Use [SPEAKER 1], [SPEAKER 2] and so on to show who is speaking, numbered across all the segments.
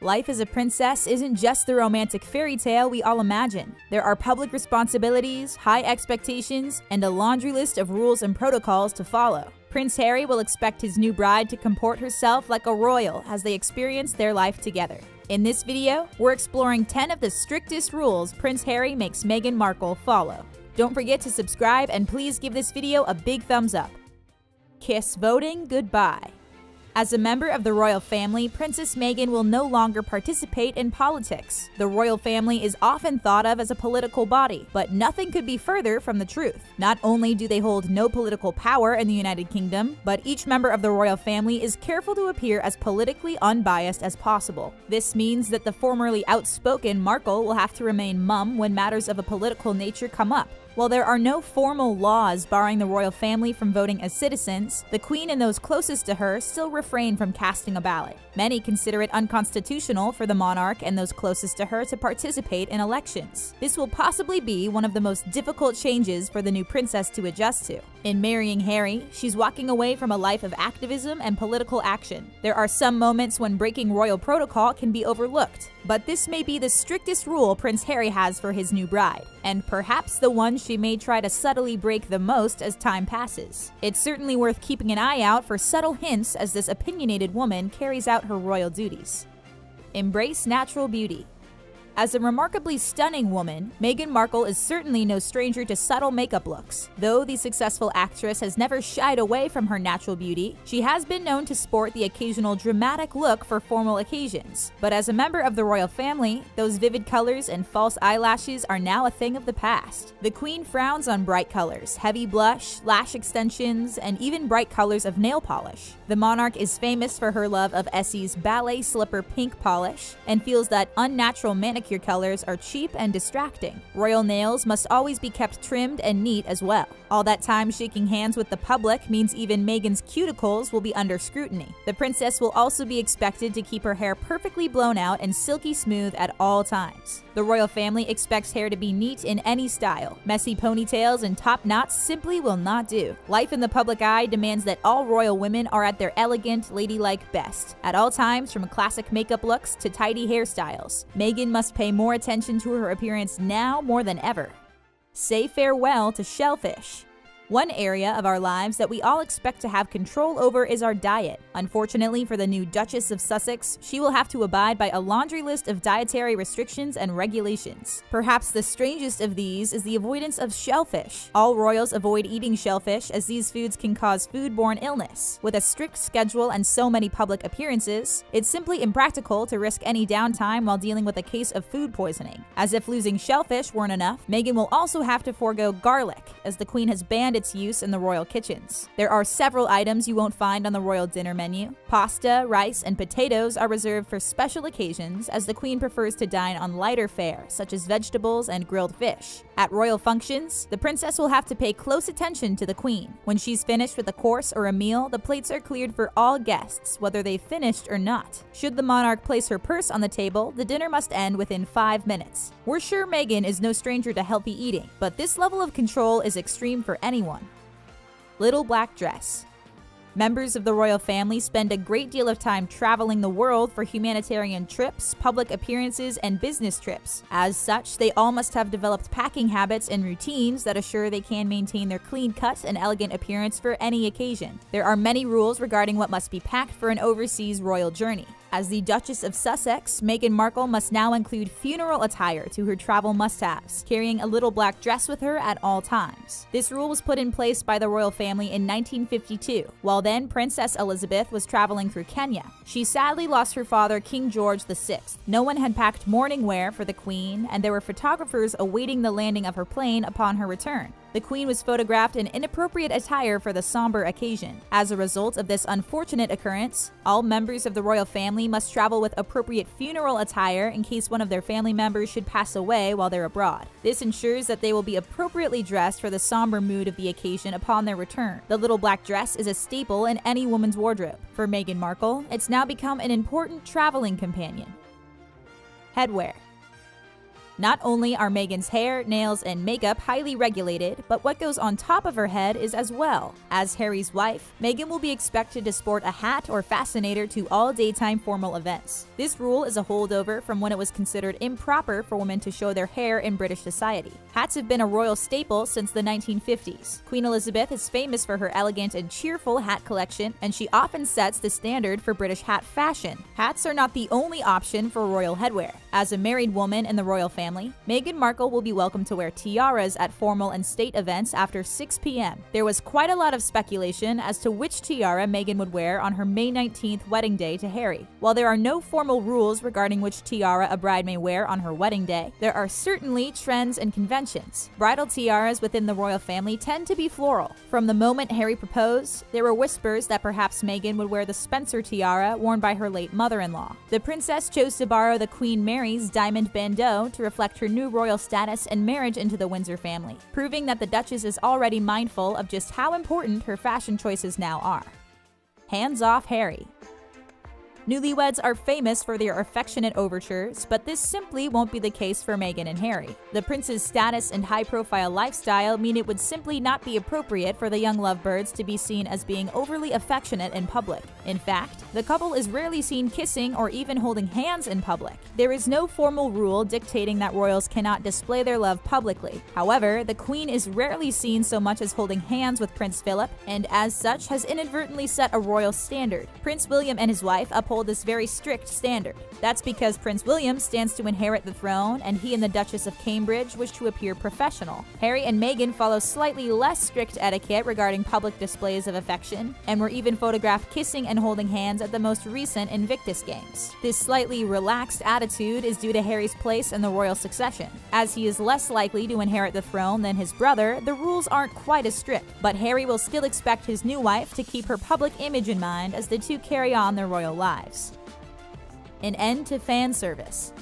[SPEAKER 1] Life as a princess isn't just the romantic fairy tale we all imagine. There are public responsibilities, high expectations, and a laundry list of rules and protocols to follow. Prince Harry will expect his new bride to comport herself like a royal as they experience their life together. In this video, we're exploring 10 of the strictest rules Prince Harry makes Meghan Markle follow. Don't forget to subscribe and please give this video a big thumbs up. Kiss voting goodbye. As a member of the royal family, Princess Meghan will no longer participate in politics. The royal family is often thought of as a political body, but nothing could be further from the truth. Not only do they hold no political power in the United Kingdom, but each member of the royal family is careful to appear as politically unbiased as possible. This means that the formerly outspoken Markle will have to remain mum when matters of a political nature come up. While there are no formal laws barring the royal family from voting as citizens, the Queen and those closest to her still refrain from casting a ballot. Many consider it unconstitutional for the monarch and those closest to her to participate in elections. This will possibly be one of the most difficult changes for the new princess to adjust to. In marrying Harry, she's walking away from a life of activism and political action. There are some moments when breaking royal protocol can be overlooked, but this may be the strictest rule Prince Harry has for his new bride, and perhaps the one she may try to subtly break the most as time passes. It's certainly worth keeping an eye out for subtle hints as this opinionated woman carries out her royal duties. Embrace natural beauty. As a remarkably stunning woman, Meghan Markle is certainly no stranger to subtle makeup looks. Though the successful actress has never shied away from her natural beauty, she has been known to sport the occasional dramatic look for formal occasions. But as a member of the royal family, those vivid colors and false eyelashes are now a thing of the past. The Queen frowns on bright colors, heavy blush, lash extensions, and even bright colors of nail polish. The monarch is famous for her love of Essie's ballet slipper pink polish and feels that unnatural manicure colors are cheap and distracting. Royal nails must always be kept trimmed and neat as well. All that time shaking hands with the public means even Meghan's cuticles will be under scrutiny. The princess will also be expected to keep her hair perfectly blown out and silky smooth at all times. The royal family expects hair to be neat in any style. Messy ponytails and top knots simply will not do. Life in the public eye demands that all royal women are at their elegant, ladylike best, at all times, from classic makeup looks to tidy hairstyles. Meghan must pay more attention to her appearance now more than ever. Say farewell to shellfish. One area of our lives that we all expect to have control over is our diet. Unfortunately for the new Duchess of Sussex, she will have to abide by a laundry list of dietary restrictions and regulations. Perhaps the strangest of these is the avoidance of shellfish. All royals avoid eating shellfish as these foods can cause foodborne illness. With a strict schedule and so many public appearances, it's simply impractical to risk any downtime while dealing with a case of food poisoning. As if losing shellfish weren't enough, Meghan will also have to forego garlic, as the Queen has banned its use in the royal kitchens. There are several items you won't find on the royal dinner menu. Pasta, rice, and potatoes are reserved for special occasions, as the Queen prefers to dine on lighter fare, such as vegetables and grilled fish. At royal functions, the princess will have to pay close attention to the Queen. When she's finished with a course or a meal, the plates are cleared for all guests, whether they've finished or not. Should the monarch place her purse on the table, the dinner must end within 5 minutes. We're sure Meghan is no stranger to healthy eating, but this level of control is extreme for anyone. Little black dress. Members of the royal family spend a great deal of time traveling the world for humanitarian trips, public appearances, and business trips. As such, they all must have developed packing habits and routines that assure they can maintain their clean cut and elegant appearance for any occasion. There are many rules regarding what must be packed for an overseas royal journey. As the Duchess of Sussex, Meghan Markle must now include funeral attire to her travel must-haves, carrying a little black dress with her at all times. This rule was put in place by the royal family in 1952, while then Princess Elizabeth was traveling through Kenya. She sadly lost her father, King George VI. No one had packed mourning wear for the Queen, and there were photographers awaiting the landing of her plane upon her return. The Queen was photographed in inappropriate attire for the somber occasion. As a result of this unfortunate occurrence, all members of the royal family must travel with appropriate funeral attire in case one of their family members should pass away while they're abroad. This ensures that they will be appropriately dressed for the somber mood of the occasion upon their return. The little black dress is a staple in any woman's wardrobe. For Meghan Markle, it's now become an important traveling companion. Headwear. Not only are Meghan's hair, nails, and makeup highly regulated, but what goes on top of her head is as well. As Harry's wife, Meghan will be expected to sport a hat or fascinator to all daytime formal events. This rule is a holdover from when it was considered improper for women to show their hair in British society. Hats have been a royal staple since the 1950s. Queen Elizabeth is famous for her elegant and cheerful hat collection, and she often sets the standard for British hat fashion. Hats are not the only option for royal headwear. As a married woman in the royal family, Meghan Markle will be welcome to wear tiaras at formal and state events after 6 p.m. There was quite a lot of speculation as to which tiara Meghan would wear on her May 19th wedding day to Harry. While there are no formal rules regarding which tiara a bride may wear on her wedding day, there are certainly trends and conventions. Bridal tiaras within the royal family tend to be floral. From the moment Harry proposed, there were whispers that perhaps Meghan would wear the Spencer tiara worn by her late mother-in-law. The princess chose to borrow the Queen Mary's diamond bandeau to reflect her new royal status and marriage into the Windsor family, proving that the Duchess is already mindful of just how important her fashion choices now are. Hands off Harry. Newlyweds are famous for their affectionate overtures, but this simply won't be the case for Meghan and Harry. The prince's status and high-profile lifestyle mean it would simply not be appropriate for the young lovebirds to be seen as being overly affectionate in public. In fact, the couple is rarely seen kissing or even holding hands in public. There is no formal rule dictating that royals cannot display their love publicly. However, the Queen is rarely seen so much as holding hands with Prince Philip, and as such has inadvertently set a royal standard. Prince William and his wife uphold this very strict standard. That's because Prince William stands to inherit the throne, and he and the Duchess of Cambridge wish to appear professional. Harry and Meghan follow slightly less strict etiquette regarding public displays of affection, and were even photographed kissing and holding hands at the most recent Invictus Games. This slightly relaxed attitude is due to Harry's place in the royal succession. As he is less likely to inherit the throne than his brother, the rules aren't quite as strict, but Harry will still expect his new wife to keep her public image in mind as the two carry on their royal lives. An end to fan service.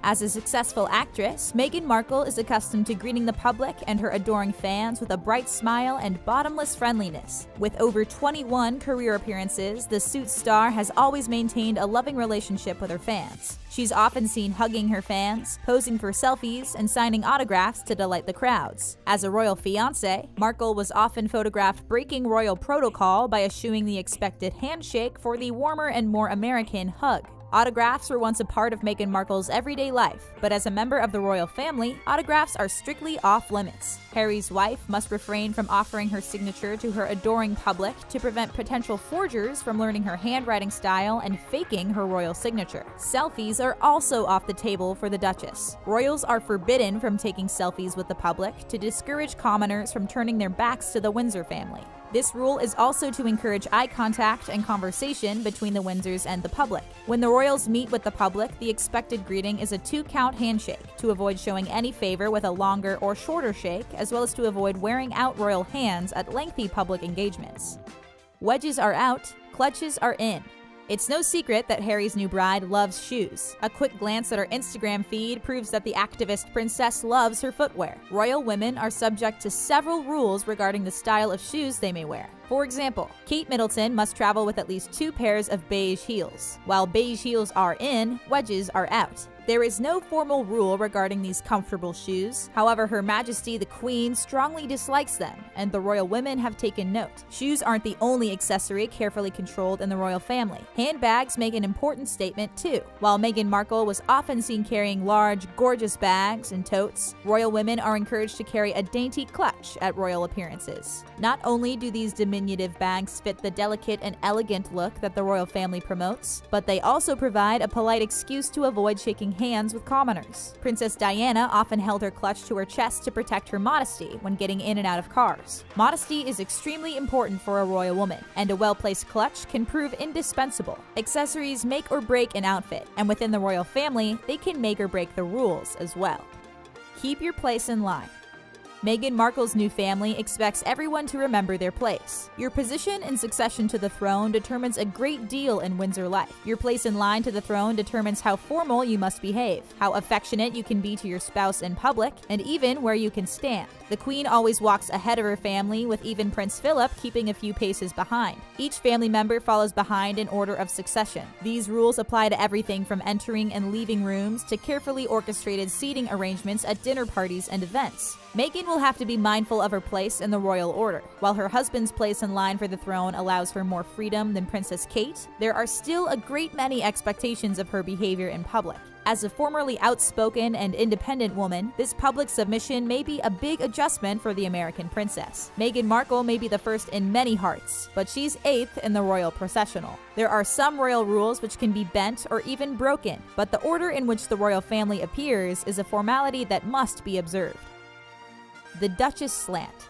[SPEAKER 1] As a successful actress, Meghan Markle is accustomed to greeting the public and her adoring fans with a bright smile and bottomless friendliness. With over 21 career appearances, the Suits star has always maintained a loving relationship with her fans. She's often seen hugging her fans, posing for selfies, and signing autographs to delight the crowds. As a royal fiancé, Markle was often photographed breaking royal protocol by eschewing the expected handshake for the warmer and more American hug. Autographs were once a part of Meghan Markle's everyday life, but as a member of the royal family, autographs are strictly off-limits. Harry's wife must refrain from offering her signature to her adoring public to prevent potential forgers from learning her handwriting style and faking her royal signature. Selfies are also off the table for the Duchess. Royals are forbidden from taking selfies with the public to discourage commoners from turning their backs to the Windsor family. This rule is also to encourage eye contact and conversation between the Windsors and the public. When the royals meet with the public, the expected greeting is a 2-count handshake, to avoid showing any favor with a longer or shorter shake, as well as to avoid wearing out royal hands at lengthy public engagements. Wedges are out, clutches are in. It's no secret that Harry's new bride loves shoes. A quick glance at her Instagram feed proves that the activist princess loves her footwear. Royal women are subject to several rules regarding the style of shoes they may wear. For example, Kate Middleton must travel with at least 2 pairs of beige heels. While beige heels are in, wedges are out. There is no formal rule regarding these comfortable shoes. However, Her Majesty the Queen strongly dislikes them, and the royal women have taken note. Shoes aren't the only accessory carefully controlled in the royal family. Handbags make an important statement too. While Meghan Markle was often seen carrying large, gorgeous bags and totes, royal women are encouraged to carry a dainty clutch at royal appearances. Not only do these diminutive bags fit the delicate and elegant look that the royal family promotes, but they also provide a polite excuse to avoid shaking hands with commoners. Princess Diana often held her clutch to her chest to protect her modesty when getting in and out of cars. Modesty is extremely important for a royal woman, and a well-placed clutch can prove indispensable. Accessories make or break an outfit, and within the royal family, they can make or break the rules as well. Keep your place in line. Meghan Markle's new family expects everyone to remember their place. Your position in succession to the throne determines a great deal in Windsor life. Your place in line to the throne determines how formal you must behave, how affectionate you can be to your spouse in public, and even where you can stand. The Queen always walks ahead of her family, with even Prince Philip keeping a few paces behind. Each family member follows behind in order of succession. These rules apply to everything from entering and leaving rooms to carefully orchestrated seating arrangements at dinner parties and events. Meghan will have to be mindful of her place in the royal order. While her husband's place in line for the throne allows for more freedom than Princess Kate, there are still a great many expectations of her behavior in public. As a formerly outspoken and independent woman, this public submission may be a big adjustment for the American princess. Meghan Markle may be the first in many hearts, but she's 8th in the royal processional. There are some royal rules which can be bent or even broken, but the order in which the royal family appears is a formality that must be observed. The Duchess slant.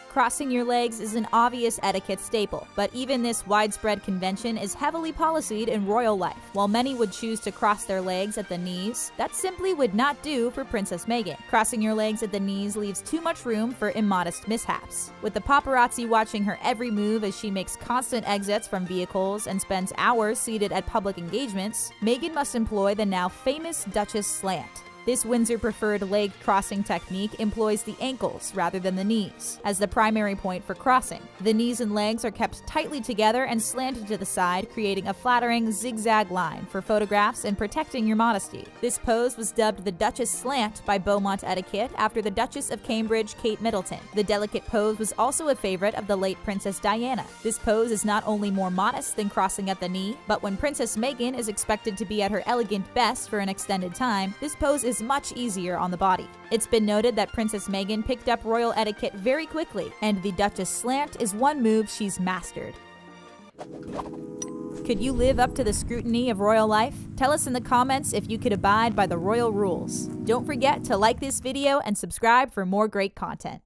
[SPEAKER 1] Crossing your legs is an obvious etiquette staple, but even this widespread convention is heavily policied in royal life. While many would choose to cross their legs at the knees, that simply would not do for Princess Meghan. Crossing your legs at the knees leaves too much room for immodest mishaps. With the paparazzi watching her every move as she makes constant exits from vehicles and spends hours seated at public engagements, Meghan must employ the now famous Duchess slant. This Windsor-preferred leg crossing technique employs the ankles rather than the knees as the primary point for crossing. The knees and legs are kept tightly together and slanted to the side, creating a flattering zigzag line for photographs and protecting your modesty. This pose was dubbed the Duchess slant by Beaumont etiquette after the Duchess of Cambridge, Kate Middleton. The delicate pose was also a favorite of the late Princess Diana. This pose is not only more modest than crossing at the knee, but when Princess Meghan is expected to be at her elegant best for an extended time, this pose is much easier on the body. It's been noted that Princess Meghan picked up royal etiquette very quickly, and the Duchess slant is one move she's mastered. Could you live up to the scrutiny of royal life? Tell us in the comments if you could abide by the royal rules. Don't forget to like this video and subscribe for more great content.